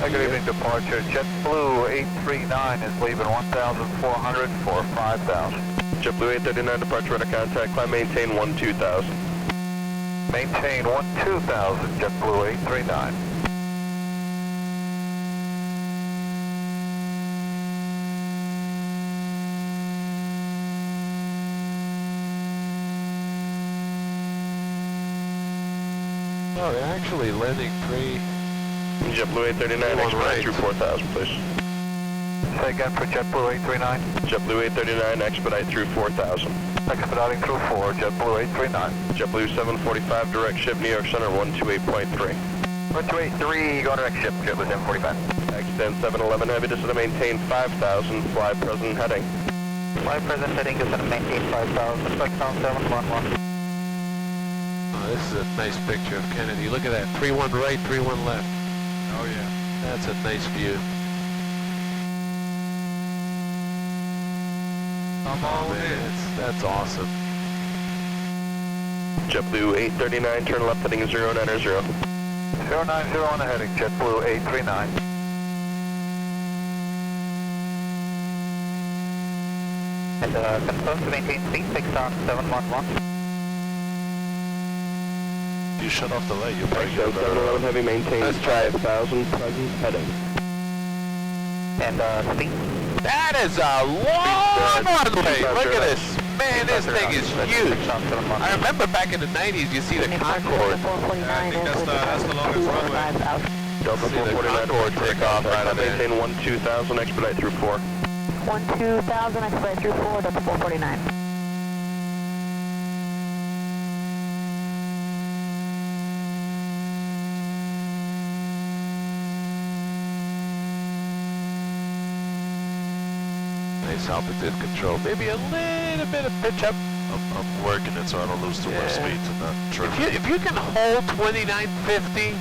Good evening, departure. JetBlue 839 is leaving 1,400 for 5,000. JetBlue 839 departure radar contact, climb maintain 12,000. Maintain 12,000, JetBlue 839. Oh, they're actually landing pretty... JetBlue 839, expedite through 4,000, please. Say again for JetBlue 839. JetBlue 839, expedite through 4,000. Expediting through 4, JetBlue 839. JetBlue 745, direct ship, New York Center 128.3. 128.3, go direct ship, JetBlue 745. Extend 711, heavy descent to maintain 5,000, fly present heading. Fly present heading, descent to maintain 5,000, flight sound 711. This is a nice picture of Kennedy. Look at that, 3-1 right, 3-1 left. Oh yeah. That's a nice view. I'm all in. That's awesome. JetBlue 839, turn left heading 090. 090 on the heading, JetBlue 839. And confirm to maintain speed 6,711. You shut off the light, you're probably Extend 711, heavy maintain 5,000, present heading. And speed? That is a long runway! Look at this! Man, this thing is huge! I remember back in the 90s, you see the Concorde. Yeah, I think that's the longest runway. Delta 449, Concorde take off right on there. maintain 12,000, expedite through 4. 12,000, expedite through 4, Delta 449. Nice altitude control. Maybe a little bit of pitch up. I'm working it so I don't lose too much speed to not trip. If you can hold 2950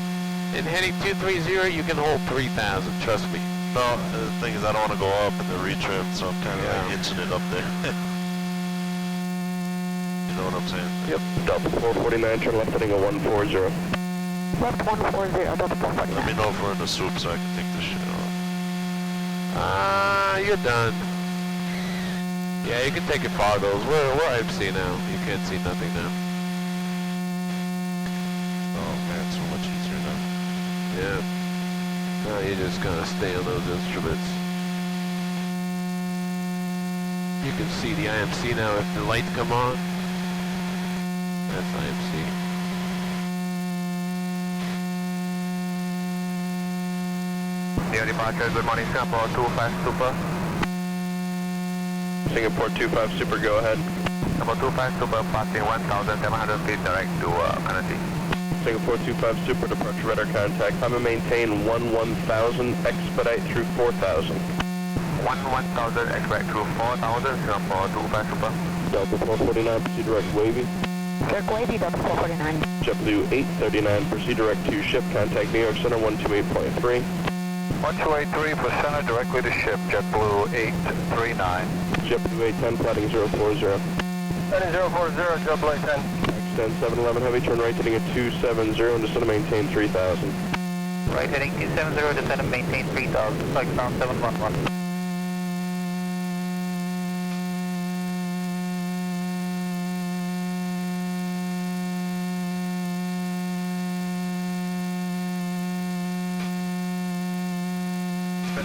and heading 230, you can hold 3,000, trust me. No, the thing is I don't want to go up in the retrim, so I'm kind of like hitching it up there. You know what I'm saying? Yep, Delta 449, turn left heading 140. Left 140, Delta 449. Let me know if we're in the soup so I can take this shit off. You're done. Yeah, you can take it far though. We're IMC now. You can't see nothing now. Oh man, so much easier now. Yeah. Now you just gotta stay on those instruments. You can see the IMC now if the lights come on. That's IMC. Near departure, good morning, Singapore 25 Super. Singapore 25 Super, go ahead. Number 25 Super, passing 1,700 feet direct to Manatee. Singapore 25 Super, departure radar contact, climb and maintain 11,000, expedite through 4,000. 1,000, expedite through 4,000, Singapore 25 Super. Delta 449, proceed direct wavy. Direct wavy, Delta 449. JetBlue 839, proceed direct to ship, contact New York Center 128.3. 1283 for center, directly to ship, JetBlue 839. JetBlue 810, flighting 040. Heading 040, JetBlue 810. Extend 711 heavy, turn right heading at 270, and descend to maintain 3,000. Right heading 270, descend and maintain 3,000, flight sound 711.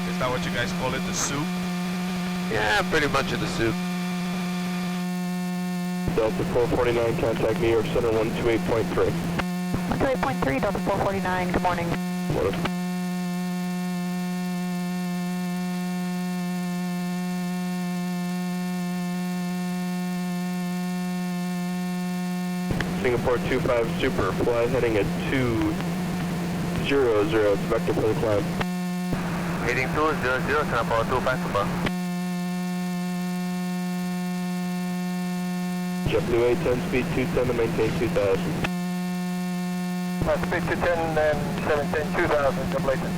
Is that what you guys call it, the soup? Yeah, pretty much in the soup. Delta 449, contact New York Center 128.3. 128.3, Delta 449, good morning. Morning. Singapore 25 Super, fly heading at 200, it's vector for the climb. Heading 200, Singapore 25 Super. JetBlue 810, speed 210 to maintain 2,000. Speed 210 and 710, 2,000, JetBlue 810.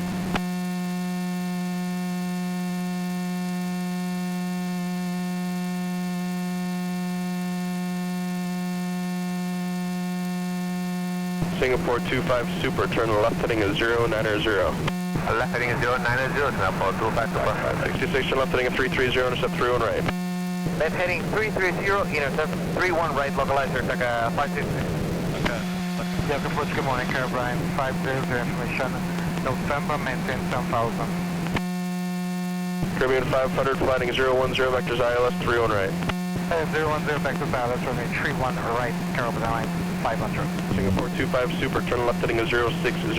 Singapore 25 Super, turn left heading is 090. Left heading is 090, Singapore 25 Super. 66, turn left heading is 330, intercept 31 right. Left heading 330, intercept 31 right, localizer, Taka 566. Okay. Yes, approach, good morning, Kfrg-Kphl, 500 information, November, maintain 10,000. Caribbean 500, flying 010, vectors ILS 31 right. 010, vectors ILS, runway 31 right, Caribbean 500. Singapore 25 Super, turn left heading is 060.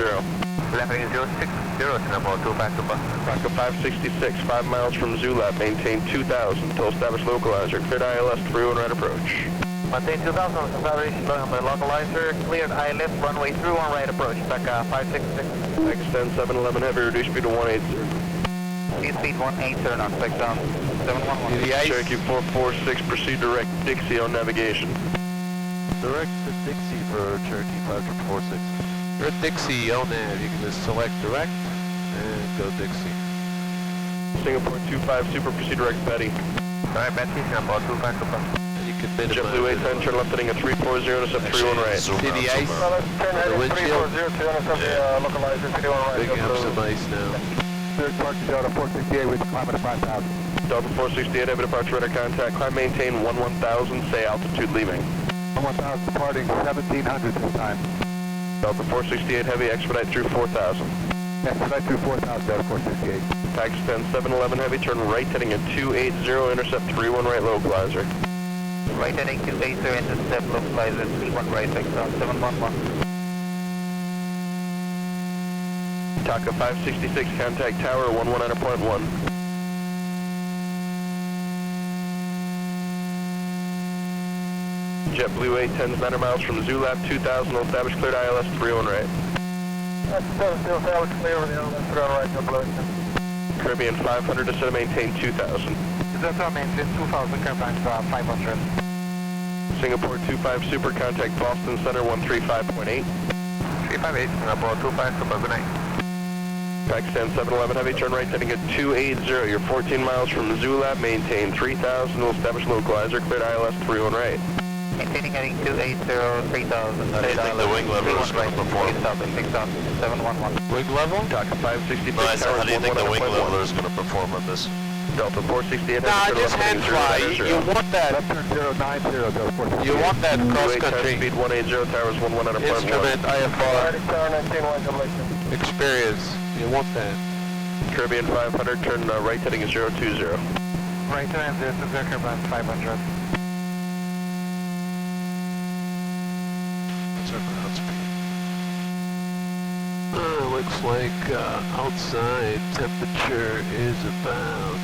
Left heading is 060, Singapore 25 Super. Bronco 566, 5 miles from Zulap, maintain 2000, till established localizer, cleared ILS 31 right approach. Maintain 2000, established localizer, cleared ILS, runway 31 right approach, Taka 566. Extend 711 heavy, reduce speed to 180. Speed 180, not 6 down, 711. The ice. Cherokee 446, proceed direct Dixie on navigation. Direct to Dixie for Cherokee 546. You're at Dixie on there. You can just select direct and go Dixie. Singapore 25 Super, proceed direct Betty. Alright, Betsy, Singapore 25 Super. And you can minimize JetBlue it. 810, turn left heading at 340, intercept 31 right. See the ice? The windshield? Localizer, 31 right. Big up some ice now. Third departure, Delta 468 with climb at 5,000. Delta 468, heavy departure, radar contact, climb maintain 1000, say altitude leaving. 1,000 departing, 1,700 this time. Delta 468, heavy, expedite through 4000. Expedite through 4,000, Delta 468. Taxi 10 711 heavy, turn right heading at 280, intercept 31 right localizer. Right heading 280, intercept localizer, 31 right, 711. Taka 566, contact tower 119.1. JetBlue 810's 900 miles from Zulap, 2000, will establish cleared ILS 31 right. That's still established clear with the ILS 31 right, JetBlue 810. Caribbean 500, descend to maintain 2000. Delta maintain 2,000, Caribbean 500. Singapore 25 Super, contact Boston Center 135.8. 358, Singapore 25 Super, good night. Pakistan 711 heavy, turn right heading at 280. You're 14 miles from Zulap, maintain 3000, will establish localizer, cleared ILS 31 right. Maintaining heading 280, 3000. How do you think the wing level is going to perform? 6,000, 711. Wing level? Taka 566, No, I said, how do you think the wing 119.1. leveler is going to perform on this? Delta 468, Nah, heavy, just hand turn left fly. heading You want that. Left turn 090, Delta 468. You want that cross 280, country speed 180, towers 119.1. instrument IFR Tower 19, 1 double experience. You want that. Caribbean 500, turn right heading is 020. Right turn 0 to 0, Caribbean 500. What's our ground speed? Looks like outside temperature is about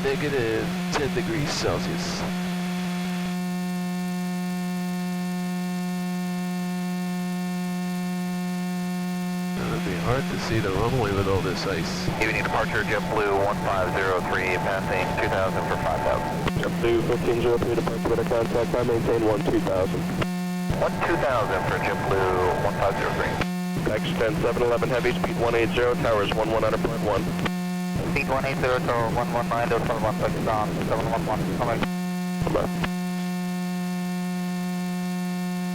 negative 10 degrees Celsius. It'd be hard to see the runway with all this ice. Evening departure, JetBlue 1503, passing 2000 for 5,000. JetBlue 1503, departure radar contact, I maintain 12000. 12000 for JetBlue 1503. Taxi 10 711 heavy, speed 180, towers 119.1. Speed 180, tower 119, Delta 1 down, 711. Alright.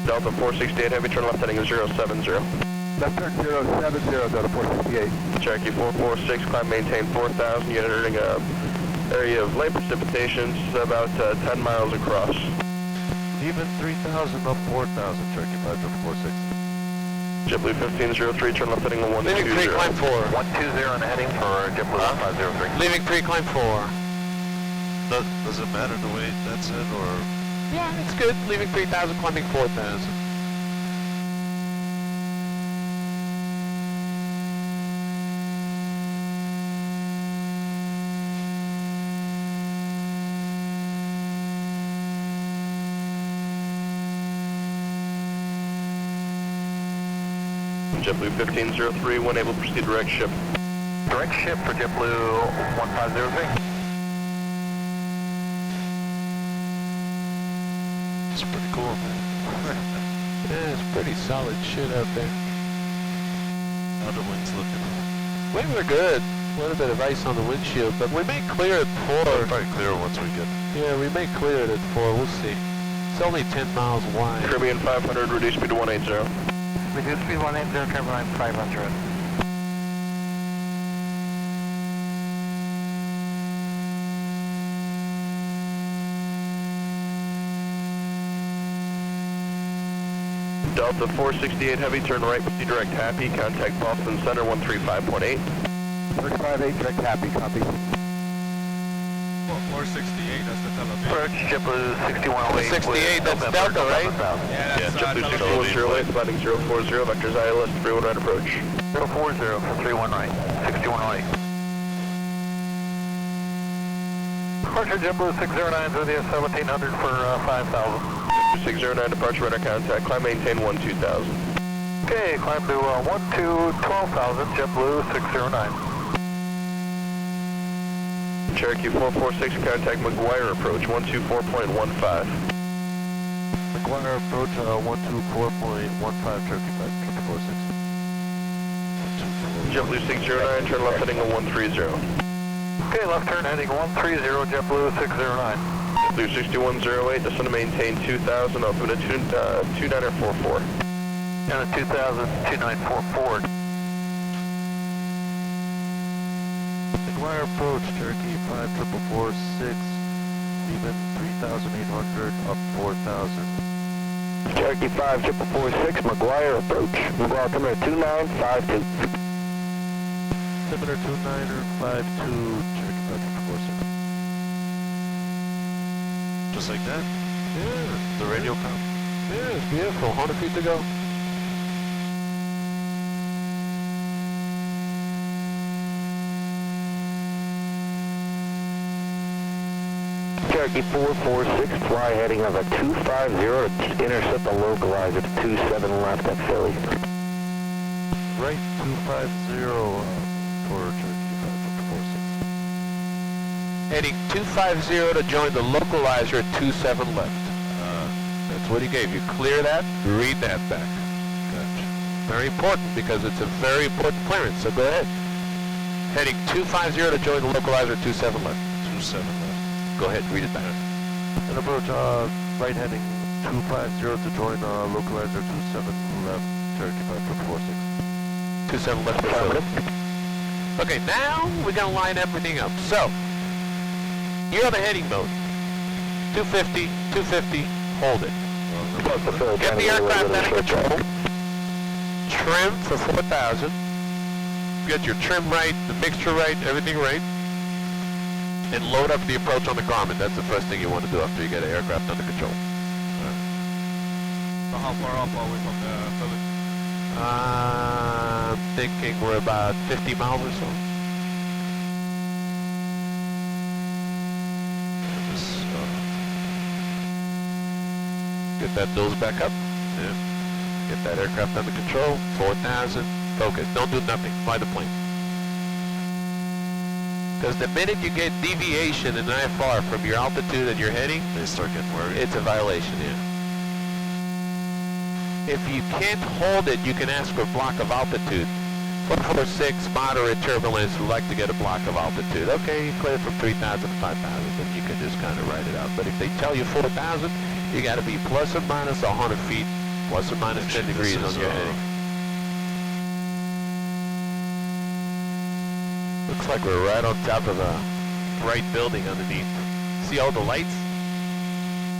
Delta 468 heavy, turn left heading is 070. Left turn 070, Delta 468. Cherokee 446, climb maintain 4000, you're entering a area of light precipitation, it's about 10 miles across. Even 3,000 up 4,000, Cherokee 546. JetBlue 1503, turn left heading on Leaving 120. pre-climb 4. 120 on the heading for JetBlue 1503. Leaving pre-climb 4. Does it matter the way that's it, or? Yeah, it's good. Leaving 3,000, climbing 4,000. JetBlue 1503, when able to proceed direct ship. Direct ship for JetBlue 1503. It's pretty cool, man. Yeah, it's pretty solid shit out there. How the wings looking? Wings are good. A little bit of ice on the windshield, but we may clear at 4. It'll probably clear once we get. Yeah, we may clear it at 4. We'll see. It's only 10 miles wide. Caribbean 500, reduce speed to 180. Reduce speed 180, curve line 500. Delta 468 Heavy, turn right, proceed direct happy, contact Boston Center 135.8. 458, direct happy, copy. 468, that's the Tel Aviv. Approach JetBlue 6108. 68, that's Delta, right? Yeah, that's JetBlue Tel Aviv. 6108, sliding 040, vectors ILS 31 right approach. 040 for 31 right, 6108. Departure JetBlue 609 through the 1700 for 5,000. 609 departure radar contact, climb maintain 12,000. Okay, climb to 12,000, JetBlue 609. Cherokee 446, contact McGuire approach 124.15. McGuire approach 124.15, Turkey 5446. JetBlue 609, turn left heading 130. Okay, left turn heading 130, JetBlue 609. JetBlue 6108, descend to maintain 2,000, altimeter 2944. And a 2,000, 2944. McGuire approach, Cherokee 5446, even 3,800, up 4,000. Cherokee 5446, McGuire approach. Move altimeter 2952. Altimeter 2952, Cherokee 5446. Just like that? Yeah. The radio com? Yeah, it's beautiful. 100 feet to go. Cherokee 446, fly heading of a 250 to intercept the localizer to 27 left at Philly. Right 250 for Cherokee 5446. Heading 250 to join the localizer at 27 left. That's what he gave you. Clear that, read that back. Gotcha. Very important because it's a very important clearance, so go ahead. Heading 250 to join the localizer at 27 left. 27 left. Go ahead, read it back. And approach right heading 250 to join localizer 27 left, Cherokee 5446. 27 left. Okay, now we're going to line everything up. So, you're on the heading mode. 250, 250, hold it. Get the aircraft out of control. Trim for 4,000. Get your trim right, the mixture right, everything right. And load up the approach on the Garmin. That's the first thing you want to do after you get an aircraft under control. So how far off are we from the Philly? I'm thinking we're about 50 miles or so. Get that nose back up. Yeah. Get that aircraft under control. 4,000. Focus. Don't do nothing. Fly the plane. Because the minute you get deviation in IFR from your altitude and your heading, They start getting worried. it's a violation, yeah. If you can't hold it, you can ask for a block of altitude. 446, moderate turbulence, would like to get a block of altitude. Okay, you clear from 3,000 to 5,000, then you can just kind of write it out. But if they tell you 4,000, you got to be plus or minus 100 feet, plus or minus 10 degrees on your heading. Looks like we're right on top of a bright building underneath. See all the lights?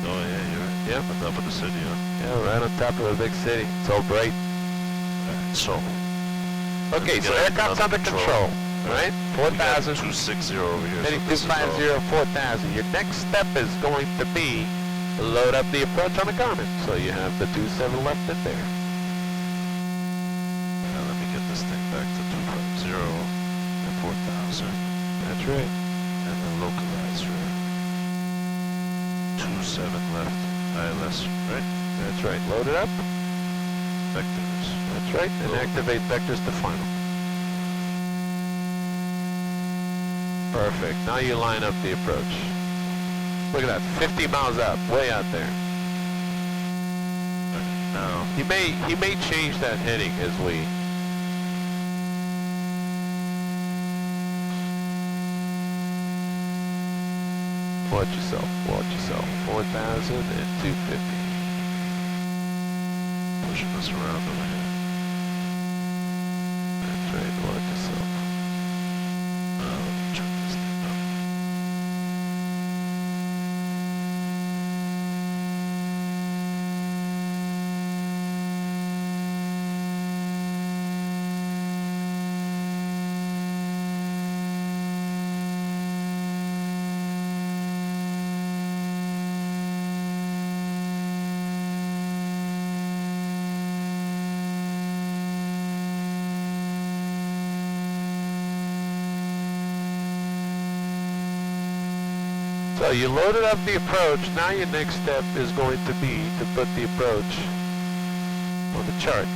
Oh yeah, you're right. Yeah. On top of the city, huh? Yeah, right on top of a big city. It's all bright. So, Okay, so Yeah, aircraft's under control, right? we got 4,000. 260 over here. Heading So this is all- 250, 4,000. Your next step is going to be load up the approach on the Garmin. So you have the 27 left in there. Now let me get this thing back to 250 and 4,000. That's right. And then localizer. 27 left. ILS, right? That's right. Load it up. Vectors. That's right. And Cool. activate vectors to final. Perfect. Now you line up the approach. Look at that. 50 miles up. Way out there. Now, He may change that heading as we... Watch yourself. Watch yourself. 4,000 and 250. pushing us around over here. So you loaded up the approach. Now your next step is going to be to put the approach on the chart.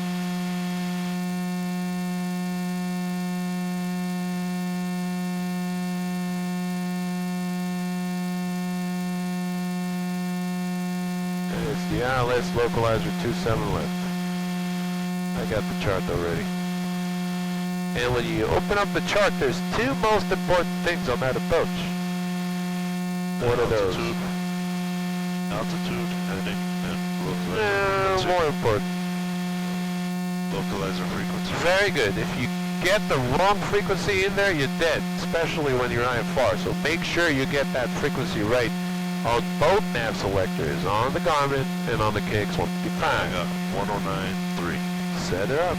It's the ILS localizer 27 left. I got the chart already. And when you open up the chart, there's two most important things on that approach. What are those? Altitude, heading, and localizer frequency. More important. Localizer frequency. Very good. If you get the wrong frequency in there, you're dead, especially when you're IFR. So make sure you get that frequency right on both nav selectors, on the Garmin and on the Kfrg-Kphl. I got 109.3. Set it up.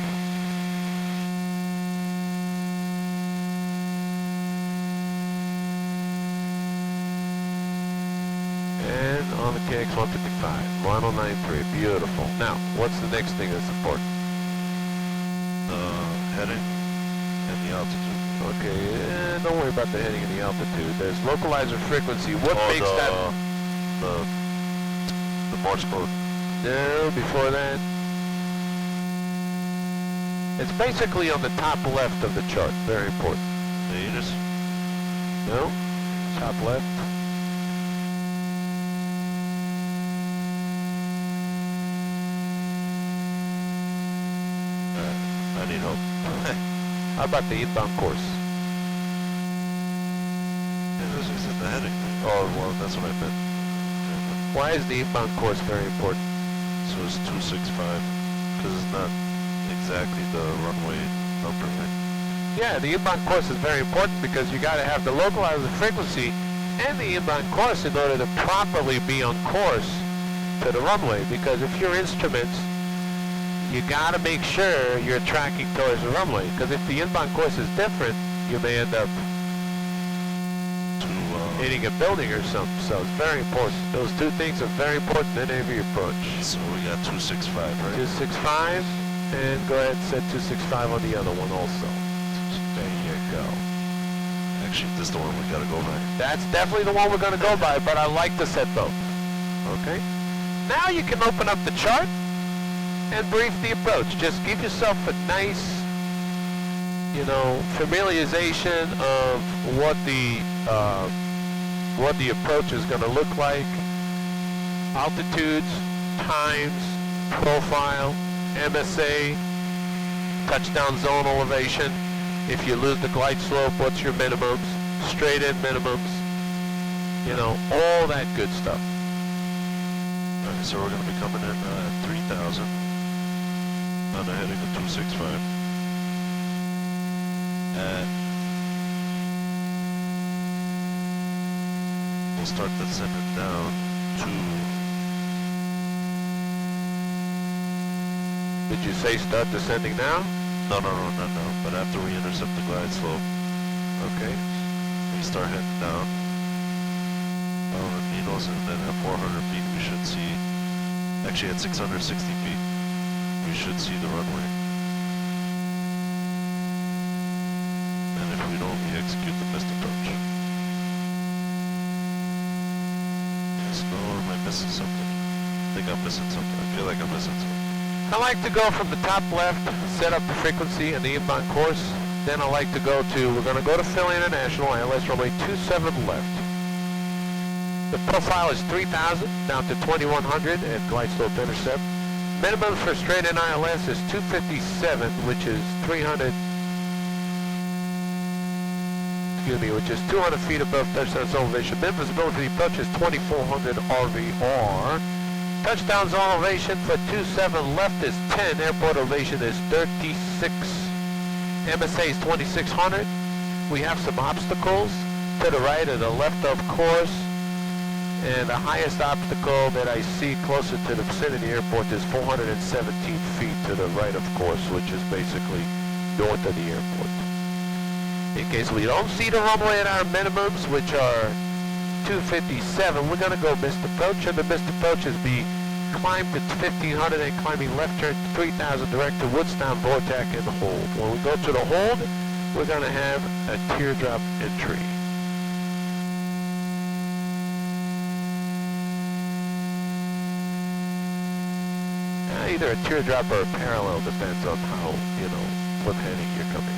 And on the Kfrg-Kphl, 109.3. Beautiful. Now, what's the next thing that's important? Heading and the altitude. Okay, don't worry about the heading and the altitude. There's localizer frequency. What makes that? The Morse code. No, before that. It's basically on the top left of the chart. Very important. The ATIS? No, top left. I need help. How about the inbound course? Yeah, this is the heading. Oh, well, that's what I meant. Why is the inbound course very important? So it's 265, because it's not exactly the runway number, right? Yeah, the inbound course is very important because you got to have the localizer frequency and the inbound course in order to properly be on course to the runway. Because if your instruments, you got to make sure you're tracking towards the runway. Because if the inbound course is different, you may end up hitting a building or something. So it's very important. Those two things are very important in every approach. So we got 265, right? 265, and go ahead and set 265 on the other one also. There you go. Actually, this is the one we gotta go by. That's definitely the one we're going to go by, but I like to set both. Okay? Now you can open up the chart and brief the approach. Just give yourself a nice, familiarization of what the approach is going to look like. Altitudes, times, profile, MSA, touchdown zone elevation. If you lose the glide slope, what's your minimums? Straight in minimums. All that good stuff. Alright, so we're going to be coming in at 3,000 on the heading of 265. And we'll start descending down to... Did you say start descending now? No. But after we intercept the glide slope, Okay. we start heading down. Needles, and then at 400 feet we should see, actually at 660 feet, we should see the runway. And if we don't, we execute the missed approach. Yes, no, or am I missing something? I think I'm missing something. I feel like I'm missing something. I like to go from the top left, set up the frequency and the inbound course. Then I like to go to, we're going to go to Philly International, ILS runway 27 left. The profile is 3,000 down to 2,100 at glide slope intercept. Minimum for straight in ILS is 257, which is 200 feet above touchdown zone elevation. Minimum visibility for the approach is 2,400 RVR. Touchdown zone elevation for 27 left is 10. Airport elevation is 36. MSA is 2,600. We have some obstacles to the right and the left, of course. And the highest obstacle that I see closer to the vicinity airport is 417 feet to the right, of course, which is basically north of the airport. In case we don't see the runway at our minimums, which are 257, we're going to go missed approach, and the missed approach is be climb to 1,500 and climbing left turn to 3,000 direct to Woodstown, Vortac, and the hold. When we go to the hold, we're going to have a teardrop entry. either a teardrop or a parallel, depends on how, what heading you're coming in.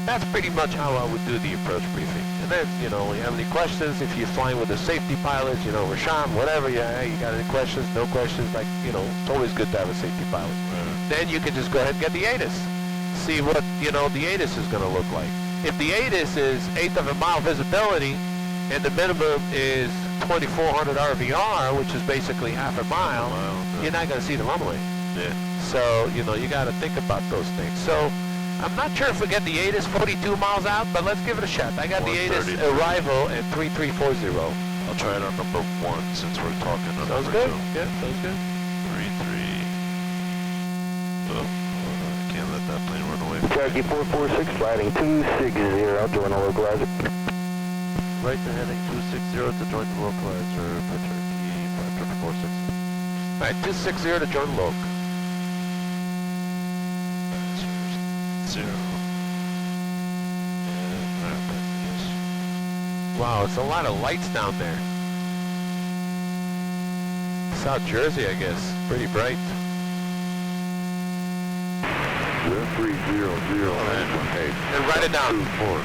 That's pretty much how I would do the approach briefing. And then, you have any questions, if you're flying with the safety pilots, Rashawn, whatever, you got any questions, no questions, like, it's always good to have a safety pilot. Then you can just go ahead and get the ATIS. See what, the ATIS is going to look like. If the ATIS is 1/8 of a mile visibility, and the minimum is 2,400 RVR, which is basically half a mile, you're not going to see the runway. Yeah. So, you got to think about those things. So, I'm not sure if we get the ATIS 42 miles out, but let's give it a shot. I got the ATIS arrival at 3340. I'll try it on number 1 since we're talking on Sounds number good. 2. Yeah, sounds good. 33. Oh, I can't let that plane run away. Kfrg-Kphl 446, flighting 260, join the localizer. Right to heading 260 to join the localizer, Kfrg-Kphl 46. Alright, 260 to join loc. 0. Wow, it's a lot of lights down there. South Jersey, I guess. Pretty bright. 300 And write it down. 24.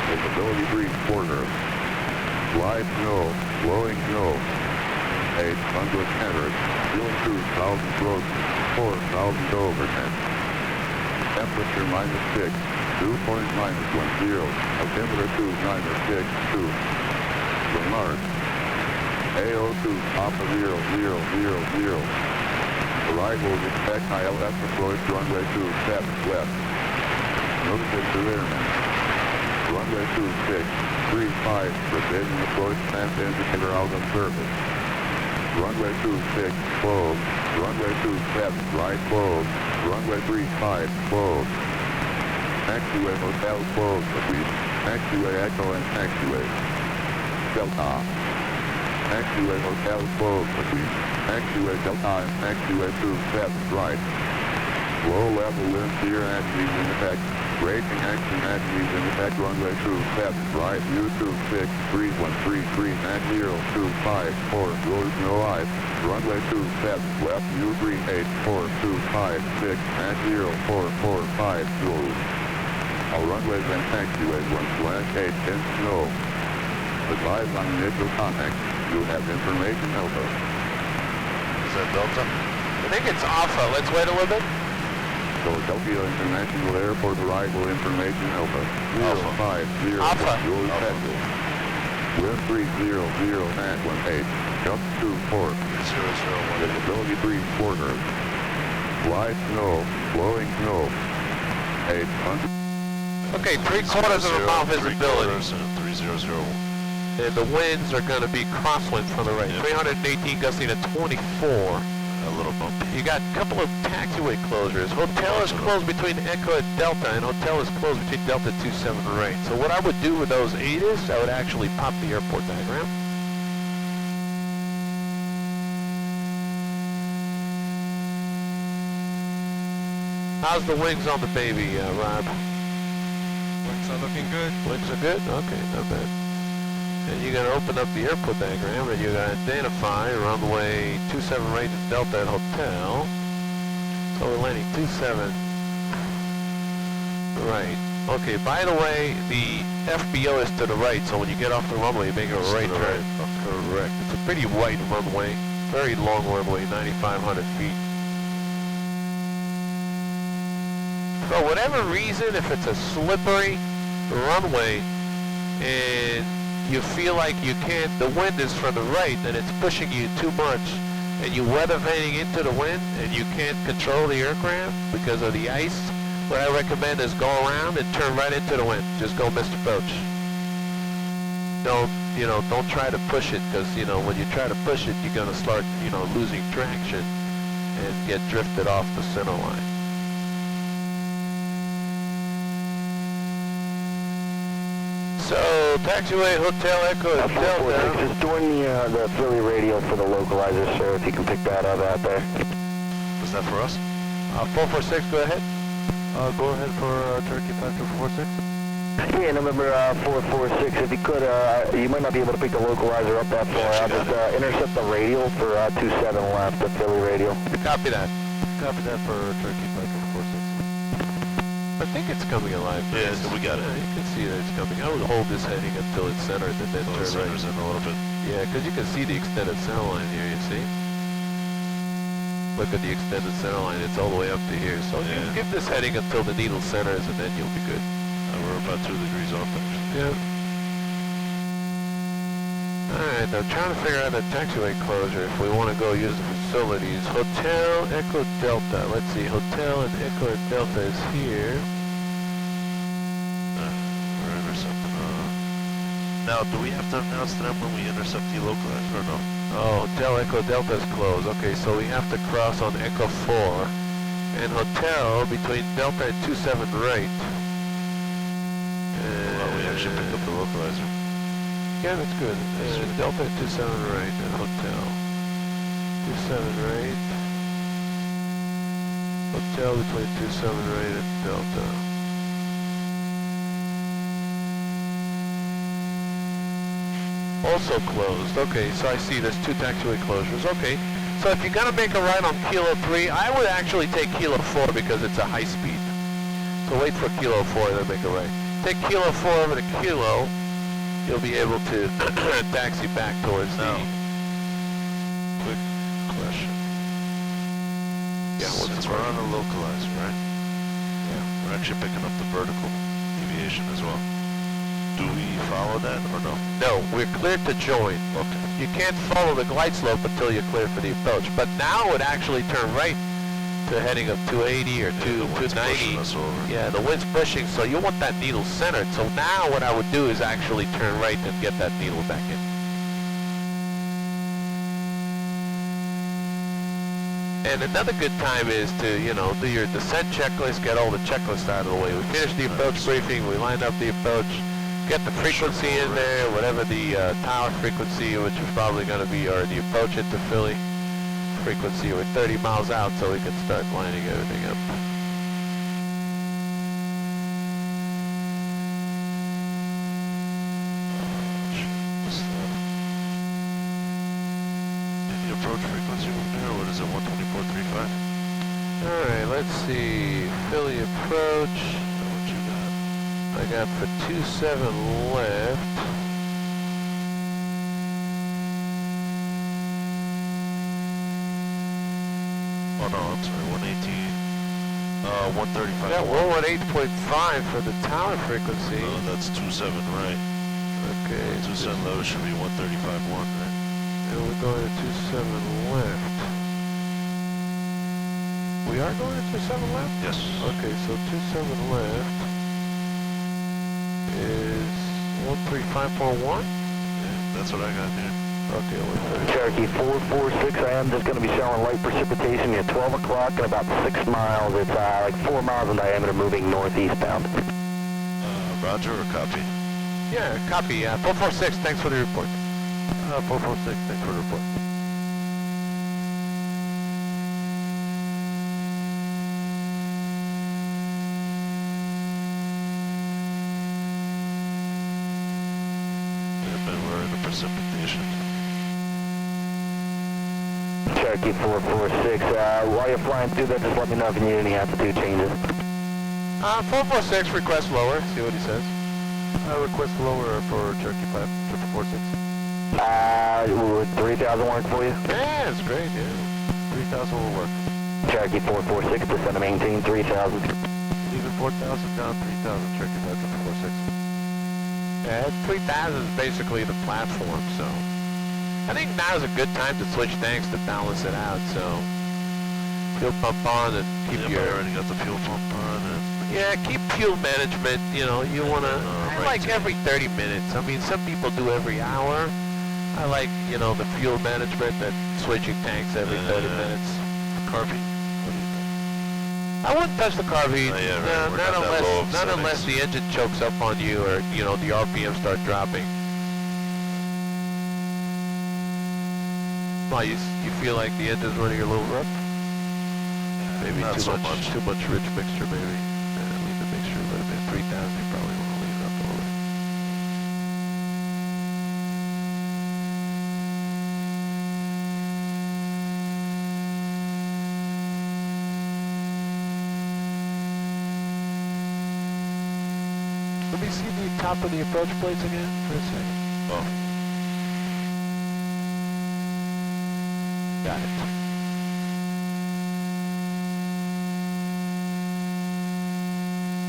Visibility breeze corner. Live snow, blowing snow. 800 meters. Fuel 2,000 gross, 4,000 overhead. Temperature -6. Dew point -10. Altimeter 296.2. Remark. AO2 Papa 0000. Arrival expect ILS approach runway 27 west. Notice to airmen. Runway 2635 precision approach map indicator out of service. Runway 26 closed. Runway 27 right closed. Runway 35 closed. Taxiway hotel closed, please. Taxiway echo and taxiway. Delta. Taxiway hotel closed, please. Taxiway Delta and taxiway 27 right. Low level wind shear activities in effect. Braking action activities in effect. Runway 27 right. U26 3133 at 0254. Road no ice. Runway 27 left. U38426 at 0445. Road. All runways and taxiways 1/8 in snow. Advise on initial contact. You have information Alpha. Is that Delta? I think it's Alpha. Let's wait a little bit. Philadelphia International Airport arrival information Alpha. 050. Alpha. Wind 300 at 18. Jump 24. 001. Visibility breeze corner. Live snow. Blowing snow. 800. Okay, 3/4 of a mile visibility. 3001. And the winds are going to be crosswind from the right. Yep. 318 gusting to 24. A little bumpy. You got a couple of taxiway closures. Hotel is closed between Echo and Delta, and Hotel is closed between Delta 27 and right. So what I would do with those ATIS, I would actually pop the airport diagram. How's the wings on the baby, Rob? Wings are looking good. Wings are good? Okay, not bad. And you're going to open up the airport diagram and you're going to identify runway 27 right at Delta at Hotel. So we're landing 27 right. Okay, by the way, the FBO is to the right, so when you get off the runway, you make a right turn. Correct. It's a pretty wide runway, very long runway, 9,500 feet. For whatever reason, if it's a slippery runway and you feel like you can't, the wind is from the right and it's pushing you too much, and you weather vaning into the wind and you can't control the aircraft because of the ice, what I recommend is go around and turn right into the wind. Just go missed approach. Don't try to push it, because, when you try to push it, you're going to start, losing traction and get drifted off the center line. So, taxiway, Hotel Echo, Delta. Just join the Philly radio for the localizer, sir, if you can pick that up out there. Is that for us? 446, go ahead. Go ahead for Turkey Factor 46. Yeah, November 446, if you could, you might not be able to pick the localizer up that far. I'll just intercept the radial for 27 left, the Philly radial. Copy that. Copy that for Turkey Mike 46. I think it's coming alive. Yeah, so we got it. You can see that it's coming. I would hold this heading until it's centered and then turn right. Centers in a little bit. Yeah, because you can see the extended center line here, you see? Look at the extended center line, it's all the way up to here. So you give this heading until the needle centers and then you'll be good. We're about 2 degrees off actually. Yeah. Alright, I'm trying to figure out a taxiway closure if we want to go use the facilities. Hotel Echo Delta. Let's see, Hotel and Echo Delta is here. We're intercepting. Now, do we have to announce to them when we intercept the localizer or no? Oh, Hotel Echo Delta is closed. Okay, so we have to cross on Echo 4. And Hotel between Delta and 27 right. Well, we actually picked up the localizer. Yeah, that's good. Delta at 27 right and Hotel. 27 right. Hotel between 27 right and Delta. Also closed. Okay, so I see there's 2 taxiway closures. Okay, so if you're going to make a right on Kilo 3, I would actually take Kilo 4 because it's a high speed. So wait for Kilo 4 and then make a right. Take Kilo 4 over to Kilo, you'll be able to taxi back towards the... Quick question. Yeah, since we're on a localizer, right? Yeah. We're actually picking up the vertical deviation as well. Do we follow that or no? No, we're cleared to join. Okay. You can't follow the glide slope until you're clear for the approach. But now it would actually turn right to a heading of 280 or 290. Yeah, the wind's pushing, so you want that needle centered. So now what I would do is actually turn right and get that needle back in. And another good time is to, you know, do your descent checklist, get all the checklists out of the way. We finished the approach briefing, we lined up the approach, get the frequency in there, whatever the tower frequency, which is probably going to be, or the approach into Philly frequency. We're 30 miles out, so we can start lining everything up. Any approach frequency from there, what is it, 124.35? Alright, let's see. Philly approach. What you got? I got for 27 left. Oh no, I'm sorry, 118. 135. Yeah, we're at 8.5 for the tower frequency. No, that's 27 right. Okay. 27 low should be 135.1, right? And we're going to 27 left. We are going to 27 left? Yes. Okay, so 27 left is 135.1? Yeah, that's what I got here. Okay, Cherokee 446, I am just going to be showing light precipitation at 12 o'clock and about 6 miles. It's like 4 miles in diameter moving northeastbound. Roger or copy? Yeah, copy. 446, thanks for the report. 446, thanks for the report. We're in a precipitation. Cherokee 446, while you're flying through that, just let me know if you need any altitude changes. 446, request lower, see what he says. Request lower for Cherokee 446. Would 3,000 work for you? Yeah, it's great, yeah. 3,000 will work. Cherokee 446, descend to maintain 3,000. Leaving 4,000 down, 3,000, Cherokee 446. Yeah, 3,000 is basically the platform, so... I think now is a good time to switch tanks to balance it out, so... Fuel pump on and keep I your... already got the fuel pump on and... Yeah, keep fuel management, you know, you wanna... I like every 30 minutes. I mean, some people do every hour. I like, you know, the fuel management and switching tanks every 30 minutes. Carby. I wouldn't touch the carby, yeah, right. not unless the engine chokes up on you or, you know, the RPM start dropping. Why, you feel like the engine's running a little rough? Maybe Not too so much rich mixture, maybe. Leave the mixture a little bit. 3,000, you probably want to leave it up Let me see the top of the approach plates again for a second. Oh. Got it.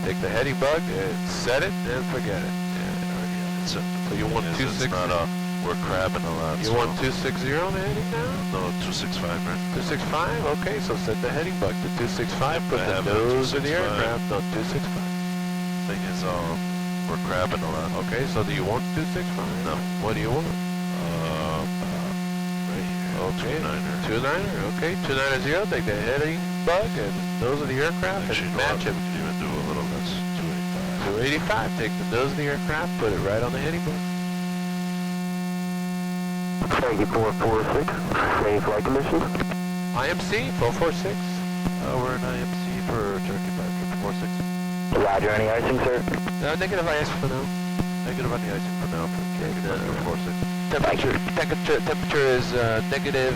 Take the heading bug and set it and forget it. Yeah, already on it. So you want yes, 260? it's not we're crabbing a lot. You so want 260 on the heading now? No, 265, right? 265? Okay, so set the heading bug to 265. Put I the have it at nose of the 265. aircraft on 265. Thing is, we're crabbing a lot. Okay, so do you want 265? No. What do you want? Right here. Okay, 29er. 29er, okay, 290, take the heading bug and nose of the aircraft Actually, and no, match we it. could even do a little less. 285. 285, take the nose of the aircraft, put it right on the heading bug. Thank you, 446. Safe flight conditions. IMC, 446. We're in IMC for Turkey 546. Roger, any icing, sir? Negative IS for now. Negative on the icing for now for Turkey 546. Temperature is negative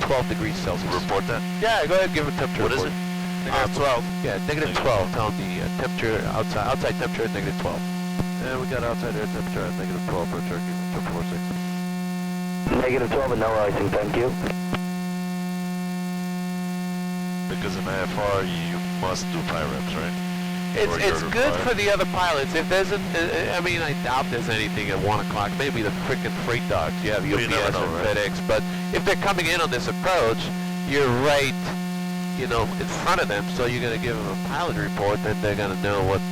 12 degrees Celsius. Report that. Yeah, go ahead, give a temperature What is report. it? Negative 12. Yeah, negative 12. Tell them the temperature outside temperature is negative 12. And we got outside air temperature at negative 12 for Turkey 546. Negative 12 and no icing, thank you. Because in IFR you must do PIREPs, right? It's good for the other pilots. If there's I mean, I doubt there's anything at 1 o'clock. Maybe the frickin' freight dogs. You have Well, UPS you never know, and right? FedEx. But if they're coming in on this approach, you're right, you know, in front of them. So you're gonna give them a pilot report, then they're gonna know what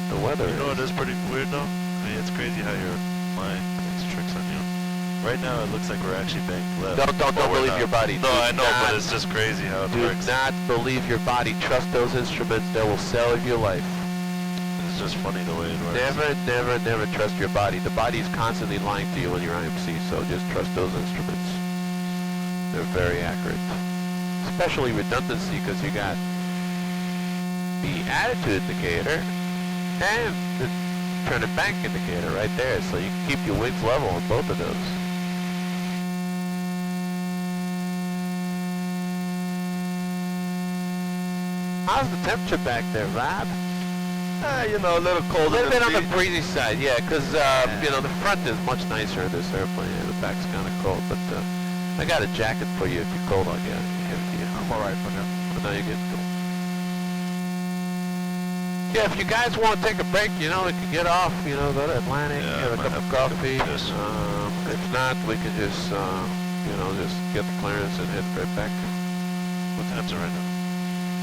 the weather You know is. it is pretty weird though? I mean, it's crazy how your mind plays tricks on you. Right now it looks like we're actually banked left. Don't but we're believe not. your body. No, Do I know, not- but it's just crazy how it Do works. not believe your body. Trust those instruments. They will sell your life. It's just funny the way it works. Never trust your body. The body is constantly lying to you when you're IMC, so just trust those instruments. They're very accurate. Especially redundancy, because you got the attitude indicator and the turn and bank indicator right there, so you can keep your wings level on both of those. How's the temperature back there, Rob? You know, a little A colder little bit on the feet. breezy side, yeah, because, you know, the front is much nicer in this airplane. Yeah, the back's kind of cold, but I got a jacket for you if you're cold. I'll get it. I'm all right for now. But now you're getting cold. Yeah, if you guys want to take a break, you know, we can get off, you know, go to Atlantic, Yeah, have a might cup of have to coffee. get this. If not, we can just, you know, just get the clearance and head right back. What time's it right now?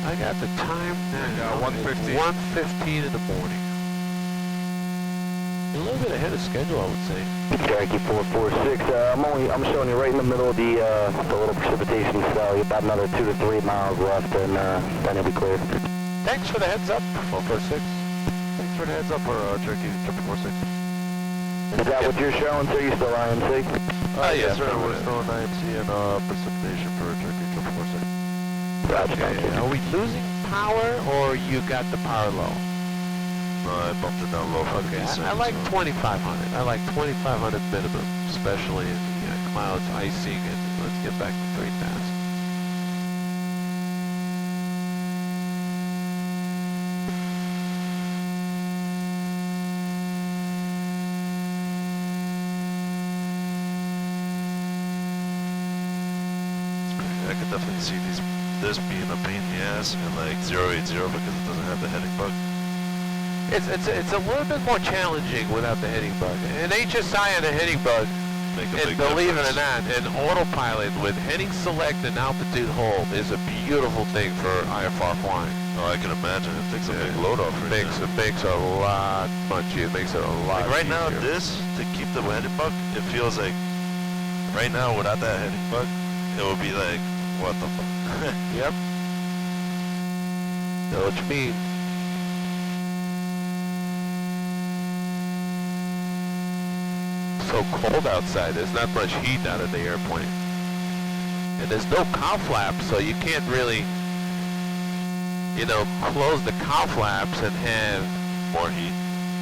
I got the time now. 1:15. 1:15 in the morning. A little bit ahead of schedule, I would say. Yankee 446. I'm showing you right in the middle of the little precipitation cell. You about another 2 to 3 miles left, and then you'll be clear. Thanks for the heads up, 446. Thanks for the heads up for Turkey 446. Is that what you're showing, sir? You still IMC? Yes, sir. probably. We're still in IMC and precipitation for Turkey 446. Gotcha. Okay, are we losing power or you got the power low? No, I bumped it down low for the Okay, descent, I like so- 2,500. I like 2,500 minimum, especially in the clouds icing, and let's get back to 3,000. I could definitely see this being a pain in the ass and like 080 because it doesn't have the heading bug. It's a little bit more challenging without the heading bug. An HSI and a heading bug, Make a and big believe it or difference. not, an autopilot with heading select and altitude hold is a beautiful thing for IFR flying. Oh, I can imagine. It takes a big load off right It makes a lot punchy. It makes it a lot Like right now, easier. this, to keep the heading bug, it feels like, right now without that heading bug, it would be like, what the fuck? Yep. Know what you mean. So cold outside, there's not much heat out of the airplane. And there's no cow flaps, so you can't really, you know, close the cow flaps and have More heat.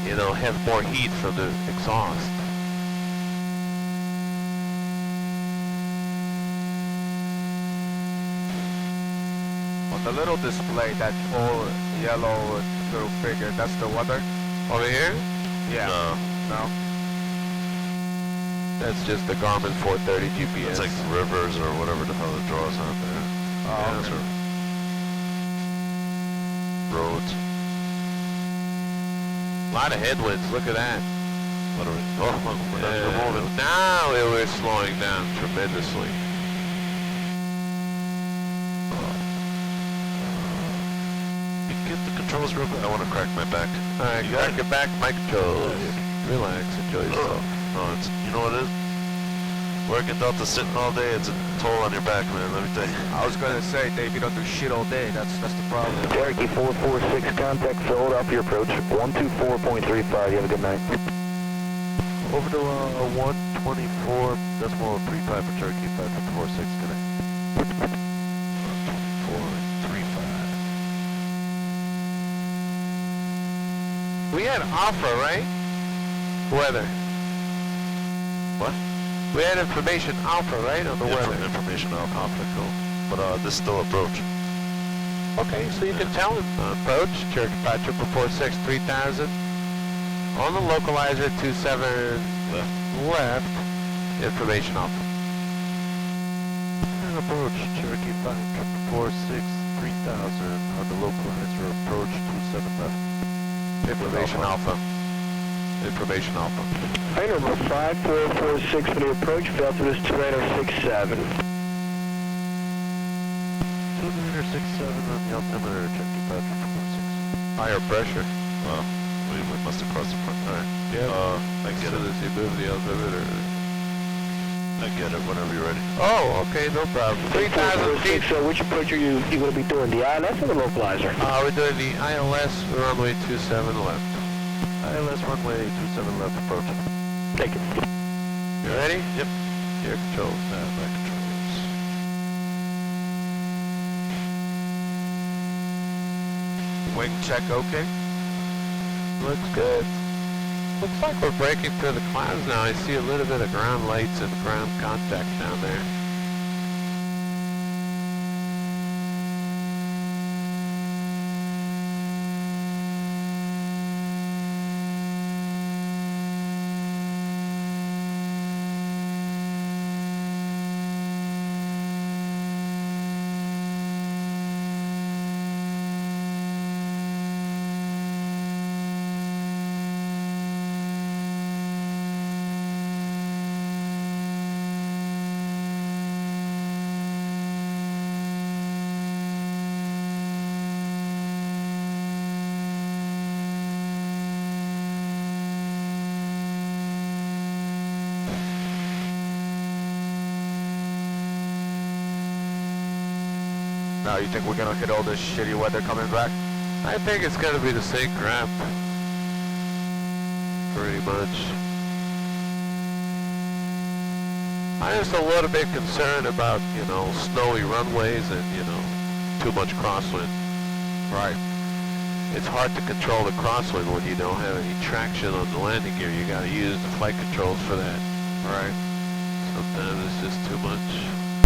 you know, have more heat from the exhaust. On the little display, that full yellow little figure, that's the weather? Over here? Yeah. No. No? That's just the Garmin 430 GPS. It's like rivers or whatever the hell it draws out there. Oh, Yeah, okay. Roads. A lot of headwinds, look at that. What are we? Oh, look, we're not even moving. Now it was slowing down tremendously. You get the controls real quick. I want to crack my back. Alright, You got crack it back, my controls. Relax, enjoy yourself. No, it's, you know what it is? Working Delta, sitting all day, it's a toll on your back, man, let me tell you. I was gonna say, Dave, you don't do shit all day. That's the problem. Cherokee 446, contact Philadelphia approach, 124.35. You have a good night. Over to 124, decimal 35 for Turkey, 546 today. 435. We had Alpha, right? Weather. What? We had information Alpha, right, on the weather? Information Alpha, cool. But this is still approach. Okay, so you can tell him approach, Cherokee 5446, 3000. On the localizer, 27 left, information Alpha. And approach, Cherokee 5446, 3000. On the localizer, approach, 27 left. Information Alpha. Information Alpha. Hi, number 5446 for the approach, altimeter is 2967. 2967 on the altimeter, Cherokee 5446. Higher pressure. Wow, we must have crossed the front. Alright. Yeah. I get it. As you move the altimeter. I get it whenever you're ready. Oh, okay, no problem. 3,000 feet. So which approach are you going to be doing, the ILS or the localizer? We're doing the ILS runway 27 left. ILS runway 27 left approach. Take it. You ready? Yep. Gear controls. Back controls. Wing check, okay? Looks good. Looks like we're breaking through the clouds now. I see a little bit of ground lights and ground contact down there. Now, you think we're gonna hit all this shitty weather coming back? I think it's going to be the same crap. Pretty much. I'm just a little bit concerned about, you know, snowy runways and, you know, too much crosswind. Right. It's hard to control the crosswind when you don't have any traction on the landing gear. You got to use the flight controls for that. Right. Sometimes it's just too much.